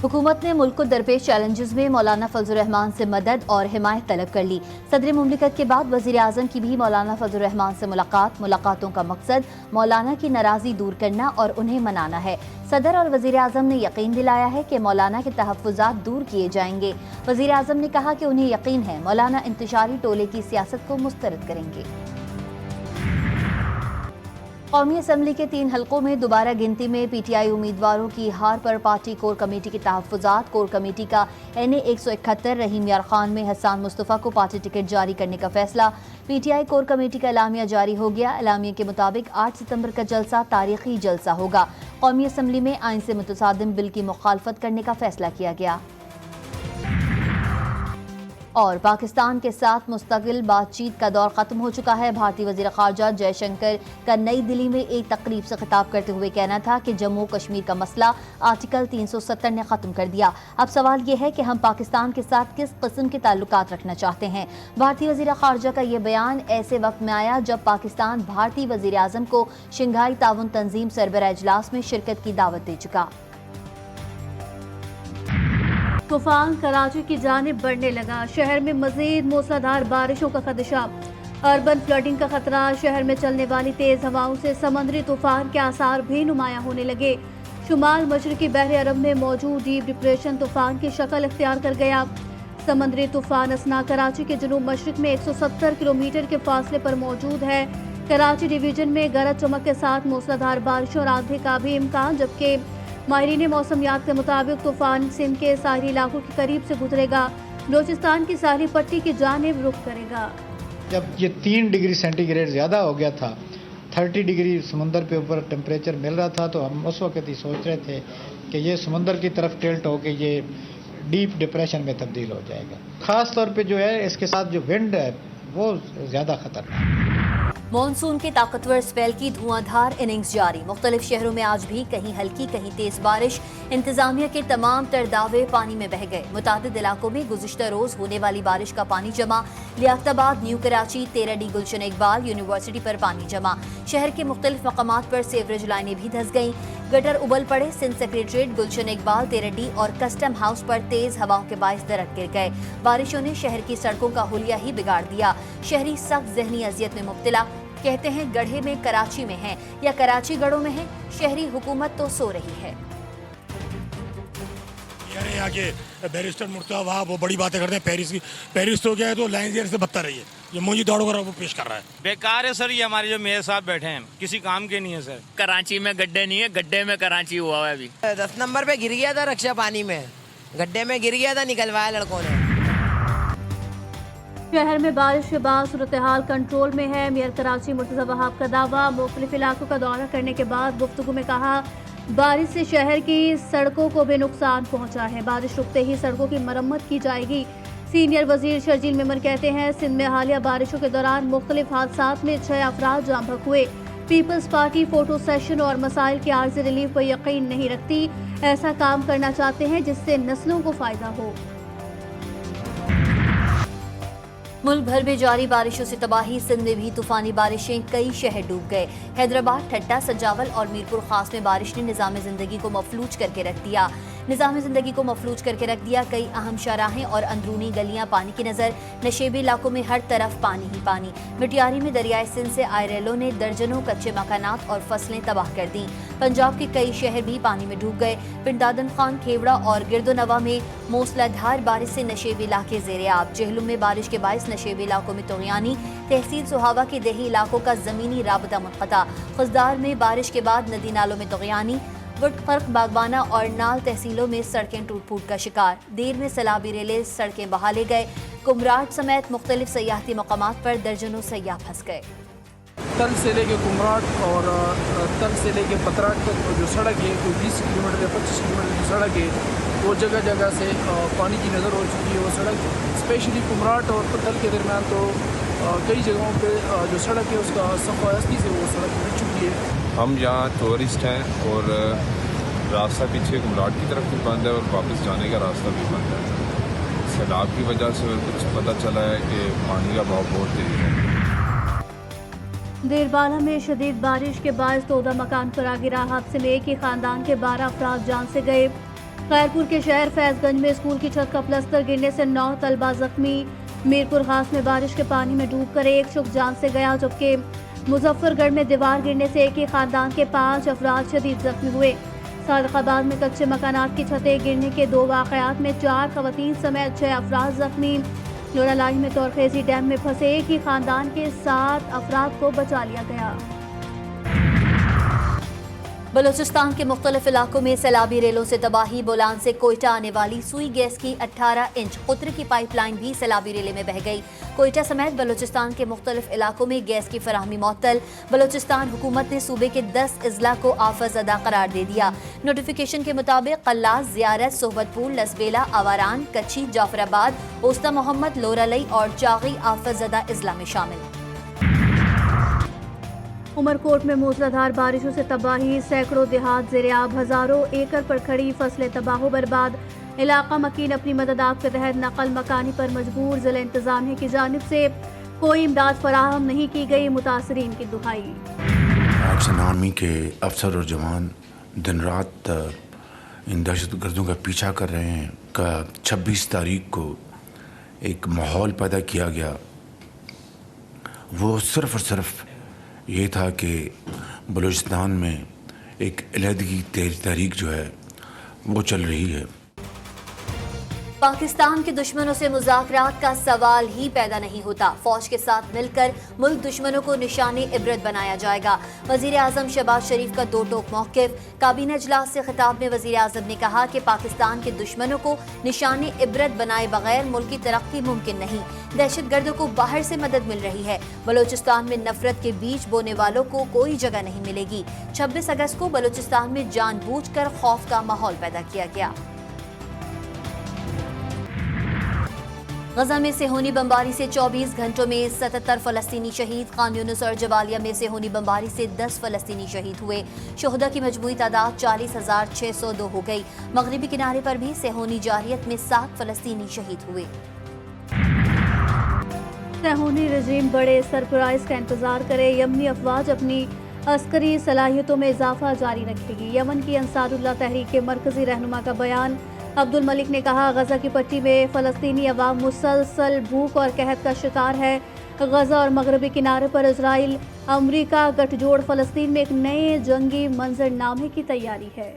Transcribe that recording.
हुकूमत ने मुल्क को दरपेश चैलेंजेस में मौलाना फजल रहमान से मदद और हिमायत तलब कर ली। सदर मुमलिकत के बाद वज़ीर आज़म की भी मौलाना फजल रहमान से मुलाकातों का मकसद मौलाना की नाराज़गी दूर करना और उन्हें मनाना है। सदर और वज़ीर आज़म ने यकीन दिलाया है कि मौलाना के तहफ़्फ़ुज़ात दूर किए जाएंगे। वज़ीर आज़म ने कहा कि उन्हें यकीन है मौलाना इंतशारी टोले की सियासत को मुस्तरद करेंगे। कौमी असम्बली के 3 हलकों में दोबारा गिनती में पीटीआई उम्मीदवारों की हार पर पार्टी कोर कमेटी के तहफ़्फ़ुज़ात। कोर कमेटी का NA 171 रहीम यार खान में हसन मुस्तफ़ा को पार्टी टिकट जारी करने का फैसला। पीटीआई कोर कमेटी का एलामिया जारी हो गया। एलामिया के मुताबिक 8 सितंबर का जलसा तारीखी जलसा होगा। कौमी असम्बली में आइन से मुतसादिम बिल की मुखालफत करने का फैसला किया गया। और पाकिस्तान के साथ मुस्तकिल बातचीत का दौर ख़त्म हो चुका है। भारतीय वज़ीर ख़ारजा जयशंकर का नई दिल्ली में एक तकरीब से खिताब करते हुए कहना था कि जम्मू कश्मीर का मसला आर्टिकल 370 ने ख़त्म कर दिया। अब सवाल ये है कि हम पाकिस्तान के साथ किस किस्म के ताल्लुकात रखना चाहते हैं। भारतीय वज़ीर ख़ारजा का ये बयान ऐसे वक्त में आया जब पाकिस्तान भारतीय वज़ीर आज़म को शंघाई ताउन तंजीम सरबराह इजलास में शिरकत की दावत दे चुका। तूफान कराची की जानिब बढ़ने लगा। शहर में मजीद मूसलाधार बारिशों का खदशा। अर्बन फ्लडिंग का खतरा। शहर में चलने वाली तेज हवाओं से समुद्री तूफान के आसार भी नुमायां होने लगे। शुमाल मशरकी बहर अरब में मौजूद डीप डिप्रेशन तूफान की शक्ल इख्तियार कर गया। समुद्री तूफान असना कराची के जनूब मशरक में 170 किलोमीटर के फासले पर मौजूद है। कराची डिवीजन में गरज चमक के साथ मूसलाधार बारिश और आंधी का भी इम्कान, जबकि माहिरीन मौसमियात के मुताबिक तूफान सिंध के साहली इलाकों के करीब से गुजरेगा। बलूचिस्तान की साहली पट्टी की जानिब रुख करेगा। जब ये 3 डिग्री सेंटीग्रेड ज़्यादा हो गया था, 30 डिग्री समुंदर पे ऊपर टेम्परेचर मिल रहा था, तो हम उस वक्त ही सोच रहे थे कि ये समुंदर की तरफ टिल्ट होकर ये डीप डिप्रेशन में तब्दील हो जाएगा। ख़ास तौर पे जो है इसके साथ जो विंड है वो ज़्यादा खतरनाक है। मॉनसून के ताकतवर स्पेल की धुआंधार इनिंग्स जारी। मुख्तलिफ शहरों में आज भी कहीं हल्की कहीं तेज बारिश। इंतजामिया के तमाम तर दावे पानी में बह गए। मुतादिद इलाकों में गुज़िश्ता रोज होने वाली बारिश का पानी जमा। लियाकताबाद, न्यू कराची, 13 डी गुलशन इकबाल यूनिवर्सिटी पर पानी जमा। शहर के मुख्तलिफ मकामात पर सीवरेज लाइनें भी धंस गईं। गटर उबल पड़े। सिंध सेक्रेटरीट, गुलशन इकबाल, 13 डी और कस्टम हाउस पर तेज हवाओं के बाइस दरख्त गिर गए। बारिशों ने शहर की सड़कों का हुलिया ही बिगाड़ दिया। शहरी सख्त जहनी अजियत में मुब्तला। कहते हैं गढ़े में कराची में है या कराची गढ़ों में है। शहरी हुकूमत तो सो रही है। यहाँ के बैरिस्टर मुर्तज़ा वहाँ वो बड़ी बातें करते हैं पेरिस की। पेरिस तो क्या है, तो लाइन से बदतर रही है। ये मुझे दौड़ कर वो पेश कर रहा है। बेकार है सर, ये हमारे जो मेयर साहब बैठे हैं किसी काम के नहीं है सर। कराची में गड्ढे नहीं है, गड्ढे में कराची हुआ है। अभी 10 नंबर पे गिर गया था रक्षा पानी में, गड्ढे में गिर गया था, निकलवाया लड़कों ने। शहर में बारिश के बाद सूरत हाल कंट्रोल में है। मेयर कराची मुर्तज़ा वहाब का दावा। मुख्तलिफ इलाकों का दौरा करने के बाद गुफ्तगू में कहा, बारिश से शहर की सड़कों को भी नुकसान पहुंचा है। बारिश रुकते ही सड़कों की मरम्मत की जाएगी। सीनियर वजीर शर्जील मेमन कहते हैं, सिंध में हालिया बारिशों के दौरान मुख्तलिफ हादसात में 6 अफराद जाम बहक हुए। पीपल्स पार्टी फोटो सेशन और मसाइल के आर्जी रिलीफ पर यकीन नहीं रखती। ऐसा काम करना चाहते हैं जिससे नस्लों को फायदा हो। मुल्क भर में जारी बारिशों से तबाही। सिंध में भी तूफानी बारिशें, कई शहर डूब गए। हैदराबाद, ठट्टा, सजावल और मीरपुर खास में बारिश ने निज़ाम ज़िंदगी को मफलूज करके रख दिया। कई अहम शाहराहें और अंदरूनी गलियां पानी की नज़र। नशेबी इलाकों में हर तरफ पानी ही पानी। मिटियारी में दरियाए सिंध से आए रेलों ने दर्जनों कच्चे मकानात और फसलें तबाह कर दी। पंजाब के कई शहर भी पानी में डूब गए। पिंडादन खान, खेवड़ा और गिरदोनवा में मूसलाधार बारिश से नशेबी इलाके ज़ेरे आब। जहलुम में बारिश के बायस नशेबी इलाकों में तोगयानी। तहसील सुहावा के देही इलाकों का ज़मीनी राबता मुनक़ता। खुजदार में बारिश के बाद नदी नालों में तोगयानी। फर्क बागबाना और नाल तहसीलों में सड़कें टूट फूट का शिकार। देर में सैलाबी रेले सड़कें बहा ले गए। कुमराट समेत मुख्तलिफ सयाहती मकामात पर दर्जनों सयाह फंस गए। तल से लेके कुमराट और तल से लेके पतराट तक जो सड़क है, कोई 20 किलोमीटर या 25 किलोमीटर की सड़क है, वो जगह जगह से पानी की नज़र हो चुकी है। वो सड़क स्पेशली कुमराट और तल के दरमियान तो कई जगहों पे जो सड़क है उसका सफ़ायस्ती से वो सड़क मिल चुकी है। हम यहाँ टूरिस्ट हैं और रास्ता पीछे कुमराट की तरफ भी बंद है और वापस जाने का रास्ता भी बंद है। सैलाब की वजह से कुछ पता चला है कि पानी का बहाव बहुत तेज है। देरबाला में शदीद बारिश के बायस 14 मकान पर आ गिरा। हादसे में एक ही खानदान के 12 अफराद जान से गए। खैरपुर के शहर फैजगंज में स्कूल की छत का प्लास्टर गिरने से 9 तलबा जख्मी। मीरपुर खास में बारिश के पानी में डूबकर एक शख्स जान से गया, जबकि मुजफ्फरगढ़ में दीवार गिरने से एक ही खानदान के 5 अफराद शदीद जख्मी हुए। सादकाबाद में कच्चे मकानात की छतें गिरने के 2 वाक़यात में 4 खवातीन समेत 6 अफराद जख्मी। लोरालाई में तोरखेजी डैम में फंसे एक ही खानदान के 7 अफराद को बचा लिया गया। बलूचिस्तान के मुख्तलिफ इलाकों में सैलाबी रेलों से तबाही। बोलान से कोयटा आने वाली सुई गैस की 18 इंच कुत्र की पाइपलाइन भी सैलाबी रेले में बह गई। कोयटा समेत बलूचिस्तान के मुख्तलिफ इलाकों में गैस की फराहमी मुअत्तल। बलूचिस्तान हुकूमत ने सूबे के 10 अजला को आफतज़दा करार दे दिया। नोटिफिकेशन के मुताबिक कल्लास, जियारत, सोहबतपुर, लसबेला, आवारान, कच्ची, जाफराबाद, ओस्ता मोहम्मद, लोरालई और चागी आफतज़दा अजला में शामिल। उमरकोट में मूसलाधार बारिशों से तबाही, सैकड़ों देहात ज़ेर-ए-आब, हज़ारों एकड़ पर खड़ी फसलें तबाह बर्बाद। इलाका मकीन अपनी मददात के तहत नकल मकानी पर मजबूर। ज़िला इंतज़ामिया की जानिब से कोई इमदाद फराहम नहीं की गई, मुतासरीन की दुहाई। एक्शन आर्मी के अफसर और जवान दिन रात इन दहशतगर्दों का पीछा कर रहे हैं। 26 तारीख को एक माहौल पैदा किया गया, वो सिर्फ़ और सिर्फ ये था कि बलूचिस्तान में एक अलहदगी तहरीक जो है वो चल रही है। पाकिस्तान के दुश्मनों से मुज़ाकरात का सवाल ही पैदा नहीं होता। फौज के साथ मिलकर मुल्क दुश्मनों को निशाने इबरत बनाया जाएगा। वज़ीर आज़म शहबाज शरीफ का 2 टोक मौक़िफ़। काबीना इजलास से खिताब में वज़ीर आज़म ने कहा कि पाकिस्तान के दुश्मनों को निशाने इबरत बनाए बगैर मुल्क की तरक्की मुमकिन नहीं। दहशतगर्दों को बाहर से मदद मिल रही है। बलूचिस्तान में नफरत के बीज बोने वालों को कोई जगह नहीं मिलेगी। 26 अगस्त को बलूचिस्तान में जानबूझकर खौफ का माहौल पैदा किया गया। गजा में सेहोनी बमबारी से 24 घंटों में 77 फ़लस्तीनी शहीद। खान यूनिस और जबालिया में सेहोनी बमबारी से 10 फ़लस्तीनी शहीद हुए। शुहदा की मजमूई तादाद 40,602 हो गई। मगरिबी किनारे पर भी सेहोनी जारियत में 7 फ़लस्तीनी शहीद हुए। सेहोनी रजीम बड़े सरप्राइज का इंतजार करे। यमनी अफवाज अपनी अस्करी सलाहियतों में इजाफा जारी रखेगी। यमन की अंसारुल्लाह तहरीक के मरकजी रहनुमा का बयान। अब्दुल मलिक ने कहा, गजा की पट्टी में फ़लस्तीनी अवाम मुसलसल भूख और कहत का शिकार है। गजा और मगरबी किनारे पर इजराइल अमरीका गठजोड़ फ़लस्तीन में एक नए जंगी मंजरनामे की तैयारी है।